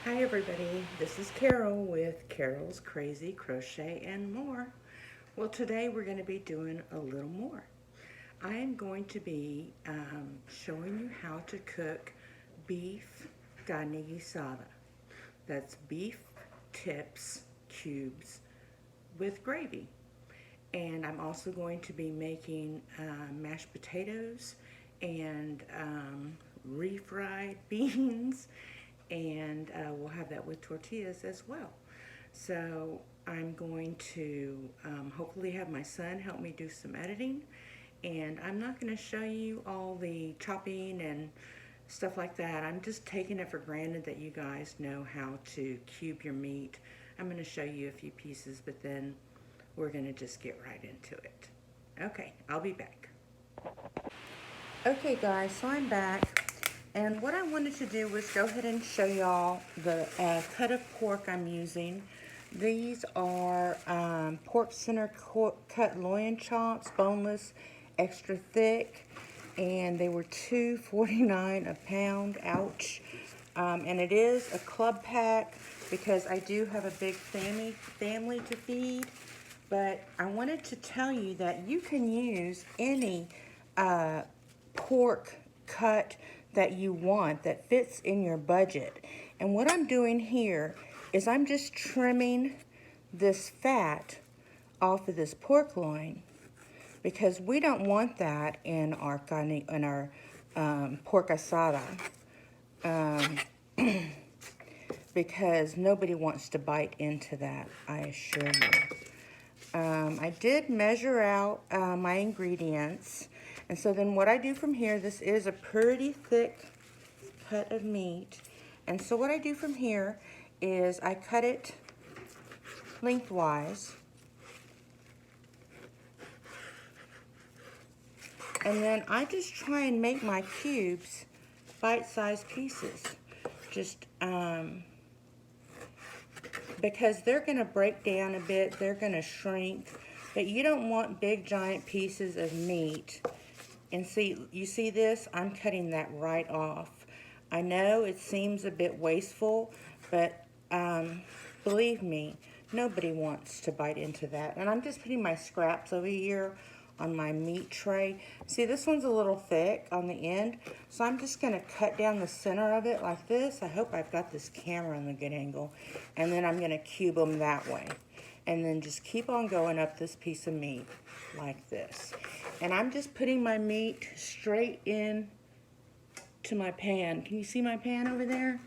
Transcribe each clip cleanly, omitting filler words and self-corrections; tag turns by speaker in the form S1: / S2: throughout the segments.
S1: Hi everybody, this is Carol with Carol's Crazy Crochet and More. Well, today we're going to be doing a little more. I am going to be showing you how to cook beef carne guisada. That's beef tips cubes with gravy. And I'm also going to be making mashed potatoes and refried beans, and we'll have that with tortillas as well. So I'm going to hopefully have my son help me do some editing, and I'm not going to show you all the chopping and stuff like that. I'm just taking it for granted that you guys know how to cube your meat. I'm going to show you a few pieces, but then we're going to just get right into it. Okay, I'll be back. Okay guys, so I'm back, and what I wanted to do was go ahead and show y'all the cut of pork I'm using. These are pork center cut loin chops, boneless, extra thick, and they were $2.49 a pound. Ouch. And it is a club pack because I do have a big family to feed. But I wanted to tell you that you can use any pork cut that you want that fits in your budget. And what I'm doing here is I'm just trimming this fat off of this pork loin because we don't want that in our pork asada, because nobody wants to bite into that, I assure you. I did measure out my ingredients, and so then what I do from here, this is a pretty thick cut of meat, and so what I do from here is I cut it lengthwise, and then I just try and make my cubes bite-sized pieces, just because they're going to break down a bit, they're going to shrink, but you don't want big giant pieces of meat. And see, you see this? I'm cutting that right off. I know it seems a bit wasteful, but believe me, nobody wants to bite into that. And I'm just putting my scraps over here on my meat tray. See, this one's a little thick on the end, so I'm just going to cut down the center of it like this. I hope I've got this camera on a good angle. And then I'm going to cube them that way. And then just keep on going up this piece of meat like this. And I'm just putting my meat straight in to my pan. Can you see my pan over there?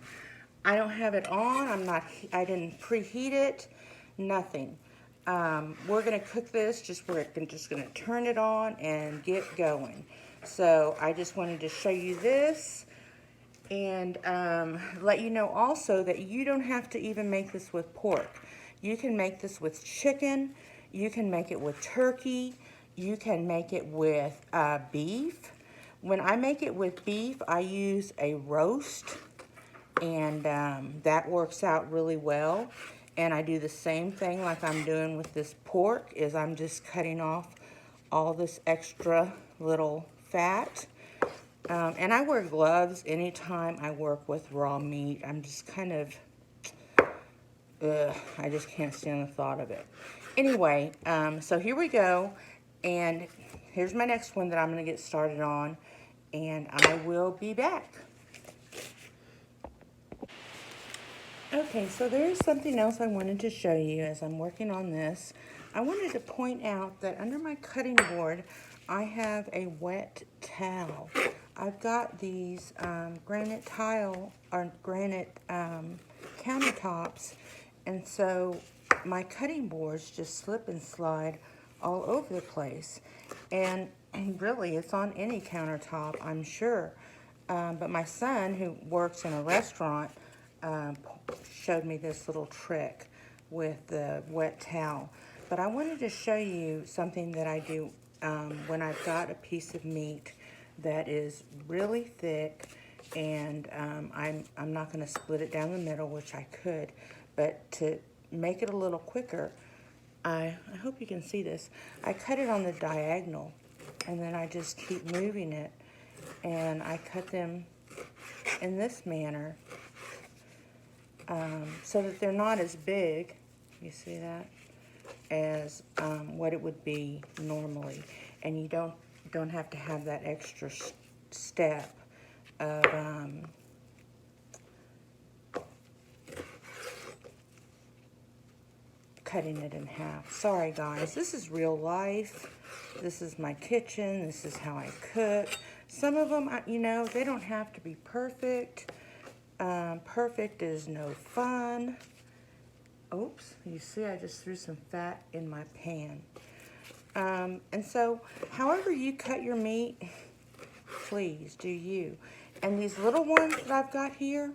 S1: I don't have it on. I didn't preheat it. Nothing. We're going to cook this we're just going to turn it on and get going. So I just wanted to show you this and let you know also that you don't have to even make this with pork. You can make this with chicken. You can make it with turkey. You can make it with beef. When I make it with beef, I use a roast, and that works out really well. And I do the same thing like I'm doing with this pork, is I'm just cutting off all this extra little fat. And I wear gloves anytime I work with raw meat. I'm just kind of, I just can't stand the thought of it. Anyway, so here we go. And here's my next one that I'm going to get started on. And I will be back. Okay, so there's something else I wanted to show you as I'm working on this. I wanted to point out that under my cutting board, I have a wet towel. I've got these granite tile or granite countertops, and so my cutting boards just slip and slide all over the place. And really, it's on any countertop, I'm sure. But my son, who works in a restaurant, showed me this little trick with the wet towel. But I wanted to show you something that I do when I've got a piece of meat that is really thick, and I'm not going to split it down the middle, which I could, but to make it a little quicker, I hope you can see this. I cut it on the diagonal, and then I just keep moving it, and I cut them in this manner. so that they're not as big, you see that, as what it would be normally. And you don't have to have that extra step of cutting it in half. Sorry guys, this is real life. This is my kitchen. This is how I cook. Some of them, you know, they don't have to be perfect. Perfect is no fun. Oops, you see I just threw some fat in my pan. And so, however you cut your meat, please do you. And these little ones that I've got here,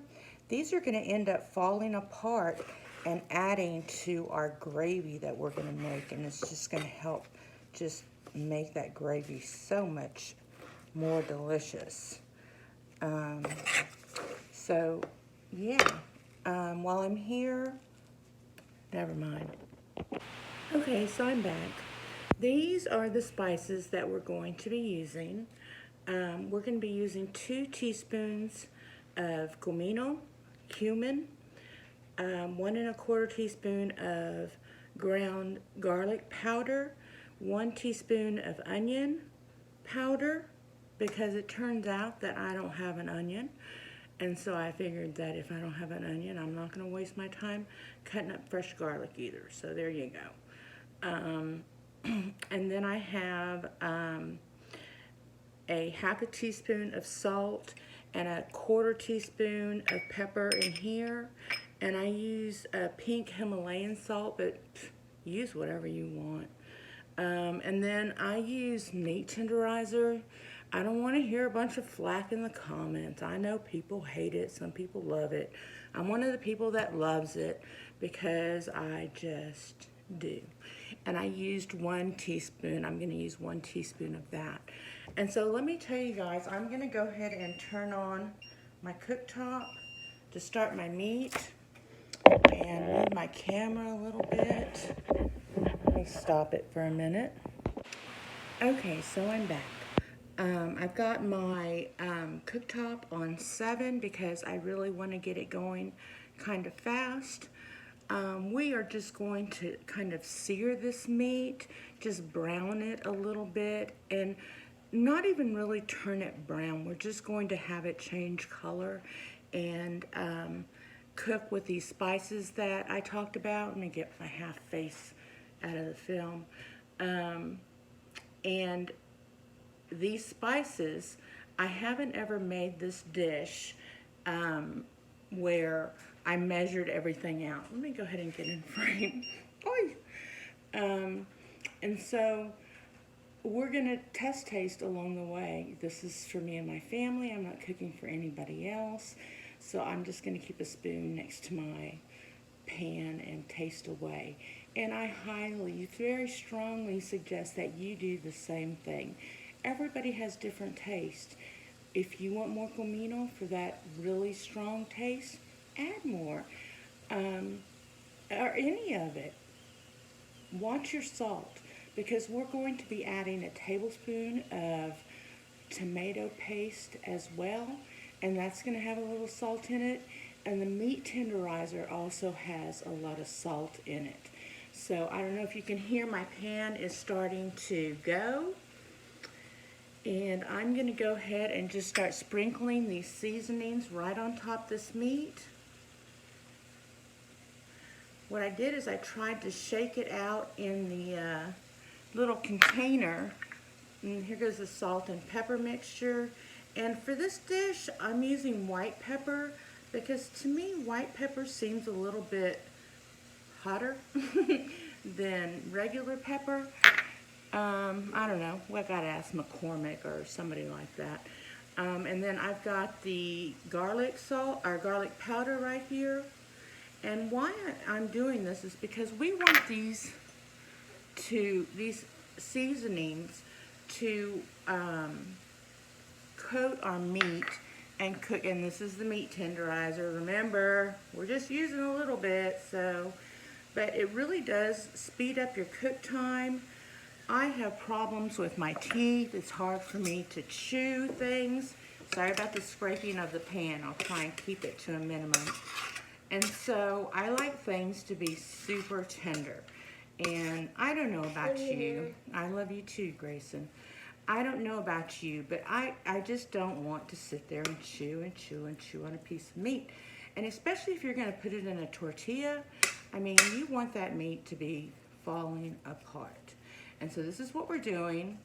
S1: these are going to end up falling apart and adding to our gravy that we're going to make. And it's just going to help just make that gravy so much more delicious. So, yeah. While I'm here, never mind. Okay, so I'm back. These are the spices that we're going to be using. We're going to be using 2 teaspoons of cumin, 1 1/4 teaspoon of ground garlic powder, 1 teaspoon of onion powder, because it turns out that I don't have an onion. And so I figured that if I don't have an onion, I'm not going to waste my time cutting up fresh garlic either. So there you go. And then I have a 1/2 teaspoon of salt and a 1/4 teaspoon of pepper in here. And I use a pink Himalayan salt, but use whatever you want. And then I use meat tenderizer. I don't want to hear a bunch of flack in the comments. I know people hate it. Some people love it. I'm one of the people that loves it because I just do. And I used 1 teaspoon. I'm going to use 1 teaspoon of that. And so let me tell you guys, I'm going to go ahead and turn on my cooktop to start my meat and move my camera a little bit. Let me stop it for a minute. Okay, so I'm back. I've got my cooktop on 7 because I really want to get it going kind of fast. We are just going to kind of sear this meat, just brown it a little bit, and not even really turn it brown. We're just going to have it change color and cook with these spices that I talked about. Let me get my half face out of the film. And these spices, I haven't ever made this dish where I measured everything out. Let me go ahead and get in frame. And so we're gonna test taste along the way. This is for me and my family. I'm not cooking for anybody else. So I'm just gonna keep a spoon next to my pan and taste away. And I very strongly suggest that you do the same thing. Everybody has different taste. If you want more comino for that really strong taste, add more, or any of it. Watch your salt, because we're going to be adding a tablespoon of tomato paste as well, and that's going to have a little salt in it. And the meat tenderizer also has a lot of salt in it. So I don't know if you can hear, my pan is starting to go. And I'm going to go ahead and just start sprinkling these seasonings right on top of this meat. What I did is I tried to shake it out in the little container. And here goes the salt and pepper mixture. And for this dish, I'm using white pepper because to me, white pepper seems a little bit hotter than regular pepper. I don't know. I gotta ask McCormick or somebody like that. And then I've got the garlic salt or garlic powder right here. And why I'm doing this is because we want these seasonings to coat our meat and cook. And this is the meat tenderizer. Remember, we're just using a little bit, so, but it really does speed up your cook time. I have problems with my teeth. It's hard for me to chew things. Sorry about the scraping of the pan. I'll try and keep it to a minimum. And so I like things to be super tender. And I don't know about you. I love you too, Grayson. I don't know about you, but I just don't want to sit there and chew and chew and chew on a piece of meat. And especially if you're going to put it in a tortilla, I mean, you want that meat to be falling apart. And so this is what we're doing.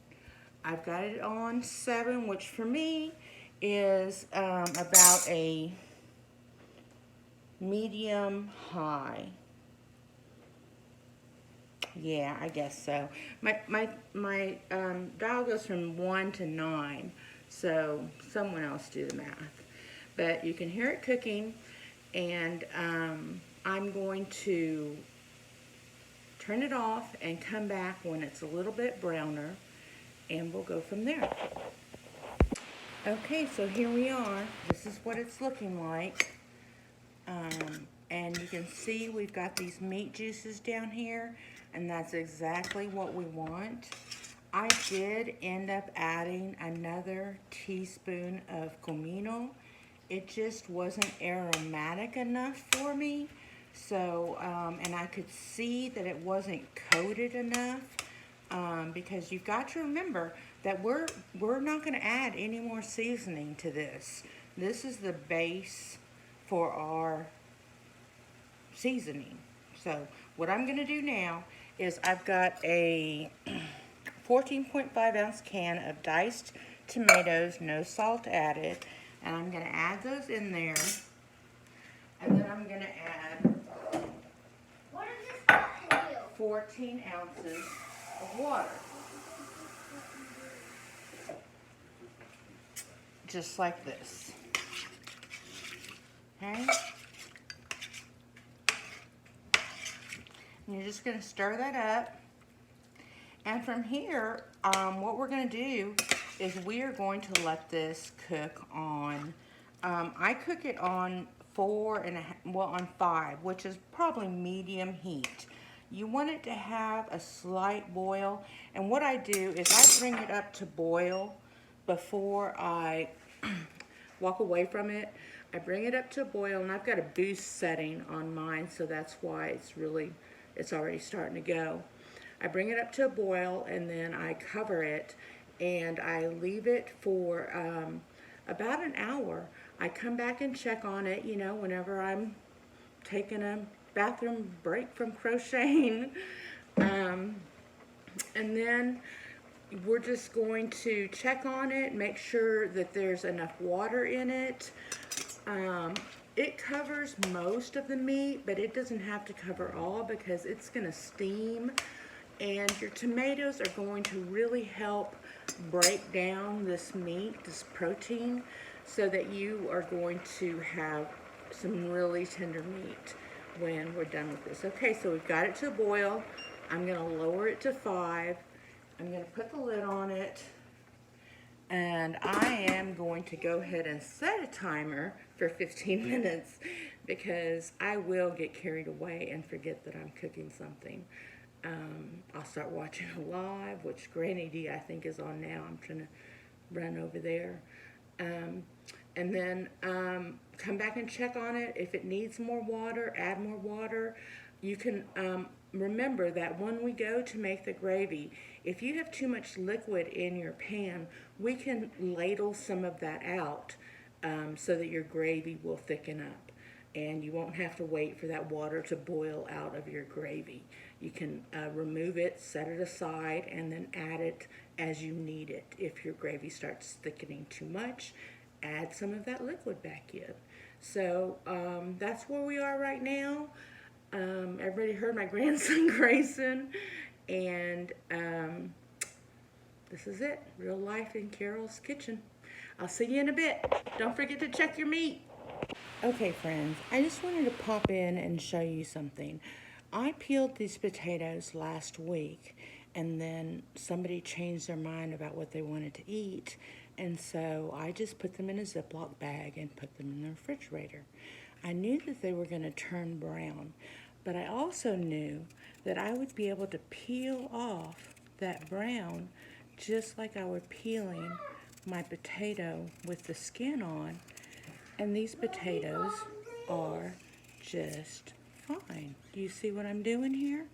S1: I've got it on 7, which for me is about a medium high. Yeah, I guess so. My dial goes from 1 to 9, so someone else do the math. But you can hear it cooking, and I'm going to turn it off and come back when it's a little bit browner, and we'll go from there. Okay, so here we are. This is what it's looking like. And you can see we've got these meat juices down here, and that's exactly what we want. I did end up adding another teaspoon of Cumin. It just wasn't aromatic enough for me. So, and I could see that it wasn't coated enough, because you've got to remember that we're not going to add any more seasoning to this. This is the base for our seasoning. So what I'm going to do now is I've got a 14.5 ounce can of diced tomatoes, no salt added, and I'm going to add those in there, and then I'm going to add 14 ounces of water, just like this. Okay. And you're just going to stir that up. And from here, what we're going to do is we are going to let this cook on, I cook it on 5, which is probably medium heat. You want it to have a slight boil. And what I do is I bring it up to boil before I walk away from it. I bring it up to boil, and I've got a boost setting on mine, so that's why it's already starting to go. I bring it up to a boil, and then I cover it, and I leave it for about an hour. I come back and check on it, you know, whenever I'm taking a bathroom break from crocheting. And then we're just going to check on it, make sure that there's enough water in it. It covers most of the meat, but it doesn't have to cover all because it's going to steam. And your tomatoes are going to really help break down this meat, this protein, so that you are going to have some really tender meat when we're done with this. Okay, so we've got it to a boil. I'm going to lower it to 5. I'm going to put the lid on it. And I am going to go ahead and set a timer for 15 minutes because I will get carried away and forget that I'm cooking something. I'll start watching a live, which Granny D I think is on now. I'm trying to run over there. And then come back and check on it. If it needs more water, add more water. You can remember that when we go to make the gravy, if you have too much liquid in your pan, we can ladle some of that out so that your gravy will thicken up. And you won't have to wait for that water to boil out of your gravy. You can remove it, set it aside, and then add it as you need it. If your gravy starts thickening too much, add some of that liquid back in. So that's where we are right now. Everybody heard my grandson Grayson, and this is it. Real life in Carol's kitchen. I'll see you in a bit. Don't forget to check your meat. Okay, friends, I just wanted to pop in and show you something. I peeled these potatoes last week, and then somebody changed their mind about what they wanted to eat, and so I just put them in a Ziploc bag and put them in the refrigerator. I knew that they were going to turn brown, but I also knew that I would be able to peel off that brown just like I were peeling my potato with the skin on. And these potatoes are just fine. Do you see what I'm doing here?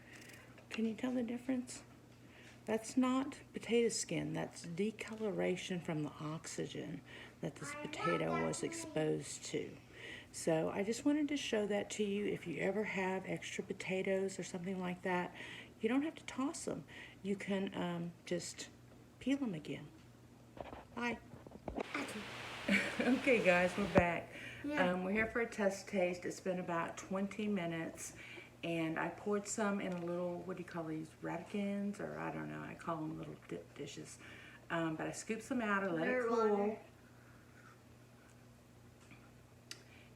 S1: Can you tell the difference? That's not potato skin. That's decoloration from the oxygen that this potato was exposed to. So I just wanted to show that to you. If you ever have extra potatoes or something like that, you don't have to toss them. You can just peel them again. Bye. Okay guys, we're back.
S2: Yeah.
S1: We're here for a test taste. It's been about 20 minutes and I poured some in a little, what do you call these, ramequins, or I don't know, I call them little dip dishes. But I scooped some out and let it cool.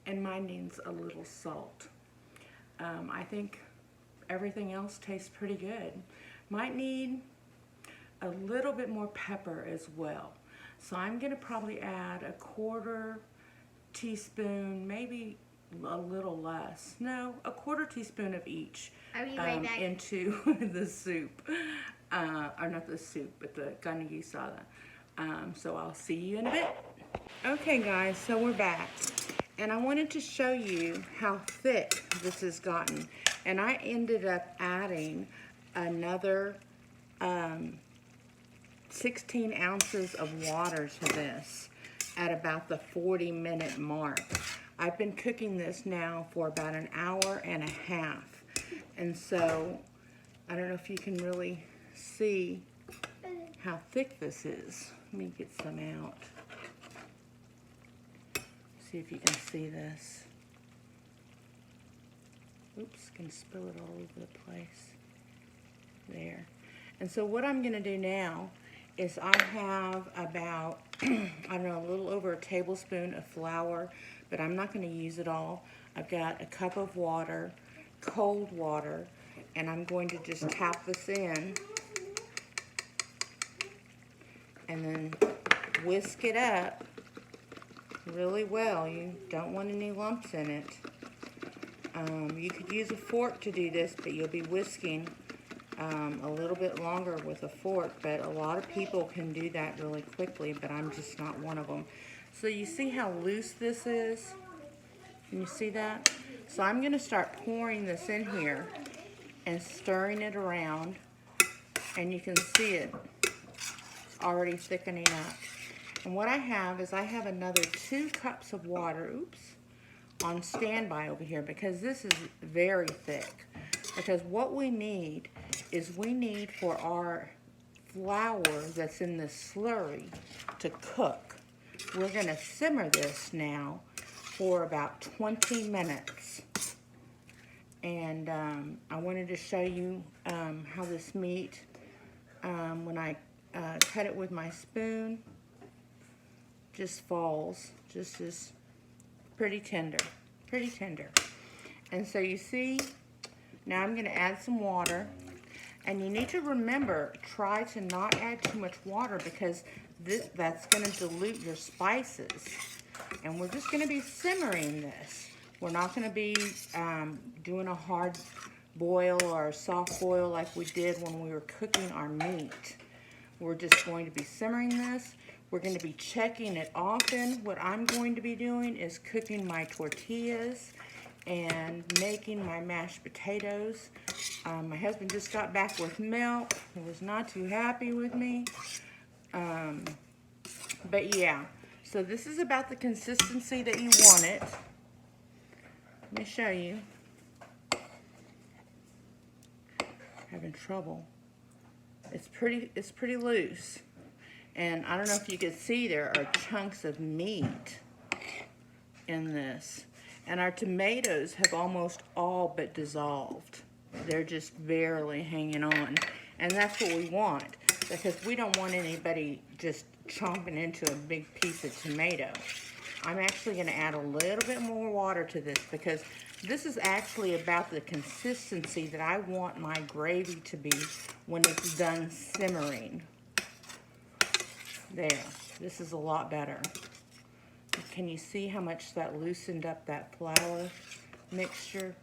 S1: And mine needs a little salt. I think everything else tastes pretty good. Might need a little bit more pepper as well. So I'm gonna probably add a 1/4 teaspoon, maybe a little less. No, a 1/4 teaspoon of each into the soup. Or not the soup, but the carne guisada. So I'll see you in a bit. Okay guys, so we're back. And I wanted to show you how thick this has gotten. And I ended up adding another 16 ounces of water to this at about the 40-minute mark. I've been cooking this now for about an hour and a half. And so, I don't know if you can really see how thick this is. Let me get some out. See if you can see this. Oops, can spill it all over the place. There. And so what I'm gonna do now is I have about, I don't know, a little over a tablespoon of flour, but I'm not gonna use it all. I've got a cup of water, cold water, and I'm going to just tap this in and then whisk it up really well. You don't want any lumps in it. You could use a fork to do this, but you'll be whisking a little bit longer with a fork, but a lot of people can do that really quickly, but I'm just not one of them. So you see how loose this is? Can you see that? So I'm going to start pouring this in here and stirring it around, and you can see it already thickening up. And what I have is I have another 2 cups of water, on standby over here, because this is very thick. Because what we need is we need for our flour that's in this slurry to cook. We're going to simmer this now for about 20 minutes. And I wanted to show you how this meat, when I cut it with my spoon, just falls, just as pretty tender, pretty tender. And so you see, now I'm going to add some water. And you need to remember, try to not add too much water because that's going to dilute your spices. And we're just going to be simmering this. We're not going to be doing a hard boil or a soft boil like we did when we were cooking our meat. We're just going to be simmering this. We're going to be checking it often. What I'm going to be doing is cooking my tortillas and making my mashed potatoes. My husband just got back with milk. He was not too happy with me. But yeah, so this is about the consistency that you want it. Let me show you. Having trouble. It's pretty loose. And I don't know if you can see, there are chunks of meat in this. And our tomatoes have almost all but dissolved. They're just barely hanging on. And that's what we want, because we don't want anybody just chomping into a big piece of tomato. I'm actually going to add a little bit more water to this, because this is actually about the consistency that I want my gravy to be when it's done simmering. There, this is a lot better. Can you see how much that loosened up that flour mixture?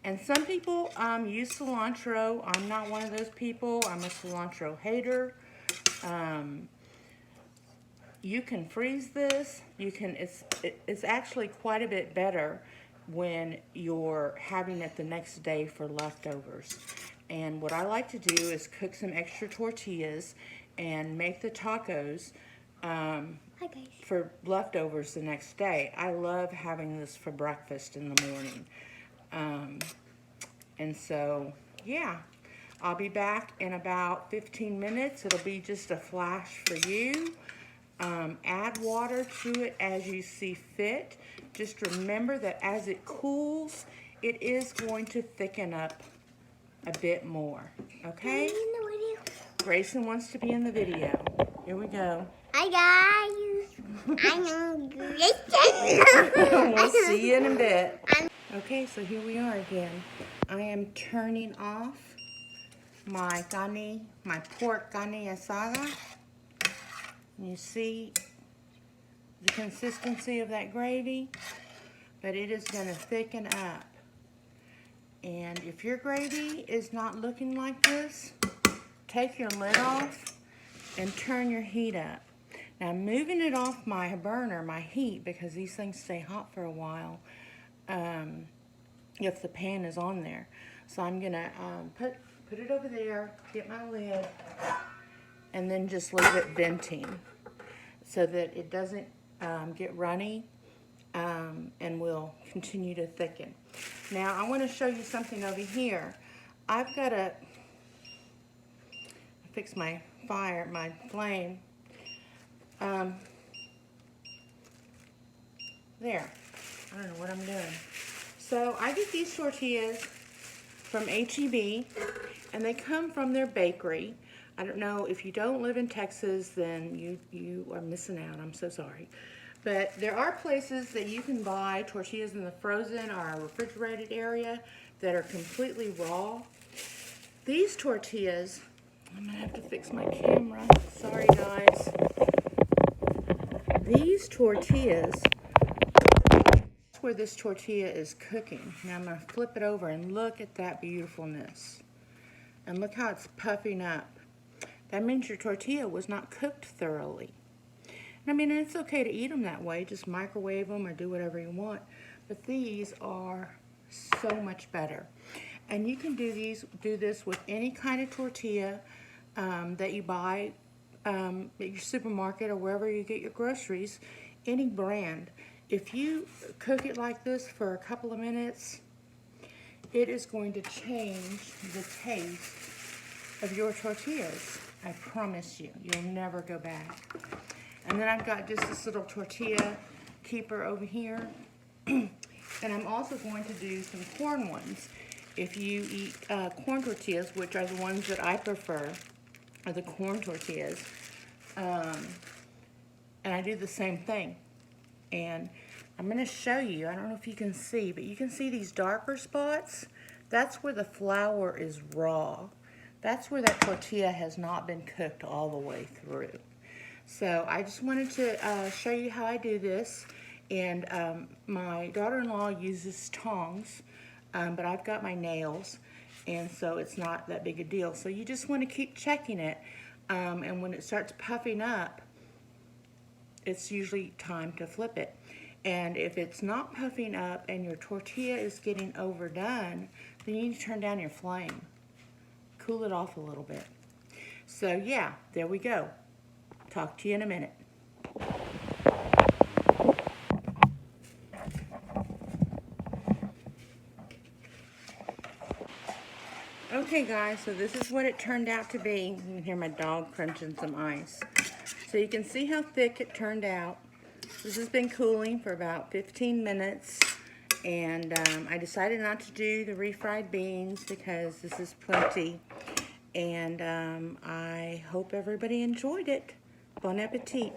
S1: And some people use cilantro. I'm not one of those people. I'm a cilantro hater. you can freeze this. It's actually quite a bit better when you're having it the next day for leftovers. And what I like to do is cook some extra tortillas and make the tacos for leftovers the next day. I love having this for breakfast in the morning. And so, yeah, I'll be back in about 15 minutes. It'll be just a flash for you. Add water to it as you see fit. Just remember that as it cools, it is going to thicken up a bit more, okay? Grayson wants to be in the video. Here we go.
S2: Hi guys, I'm Grayson.
S1: We'll see you in a bit. Okay, so here we are again. I am turning off my pork carne asada. You see the consistency of that gravy, but it is going to thicken up. And if your gravy is not looking like this, take your lid off and turn your heat up. Now I'm moving it off my burner, my heat, because these things stay hot for a while if the pan is on there. So I'm going to put it over there, get my lid, and then just leave it venting so that it doesn't get runny and will continue to thicken. Now I want to show you something over here. I've got to fix my flame. There. I don't know what I'm doing. So I get these tortillas from H-E-B, and they come from their bakery. I don't know, if you don't live in Texas, then you are missing out. I'm so sorry. But there are places that you can buy tortillas in the frozen or refrigerated area that are completely raw. These tortillas, I'm going to have to fix my camera. Sorry, guys. These tortillas, that's where this tortilla is cooking. Now I'm going to flip it over and look at that beautifulness. And look how it's puffing up. That means your tortilla was not cooked thoroughly. And I mean, it's okay to eat them that way. Just microwave them or do whatever you want. But these are so much better. And you can do this with any kind of tortilla that you buy at your supermarket or wherever you get your groceries, any brand. If you cook it like this for a couple of minutes, it is going to change the taste of your tortillas. I promise you, you'll never go back. And then I've got just this little tortilla keeper over here. And I'm also going to do some corn ones. If you eat corn tortillas, which are the ones that I prefer, are the corn tortillas. And I do the same thing. And I'm going to show you, I don't know if you can see, but you can see these darker spots. That's where the flour is raw. That's where that tortilla has not been cooked all the way through. So I just wanted to show you how I do this. And my daughter-in-law uses tongs, but I've got my nails, and so it's not that big a deal. So you just want to keep checking it, and when it starts puffing up, it's usually time to flip it. And if it's not puffing up and your tortilla is getting overdone, then you need to turn down your flame. Cool it off a little bit. So yeah, there we go. Talk to you in a minute. Okay guys, so this is what it turned out to be. You can hear my dog crunching some ice. So you can see how thick it turned out. This has been cooling for about 15 minutes. And I decided not to do the refried beans because this is plenty. And I hope everybody enjoyed it. Bon appetit.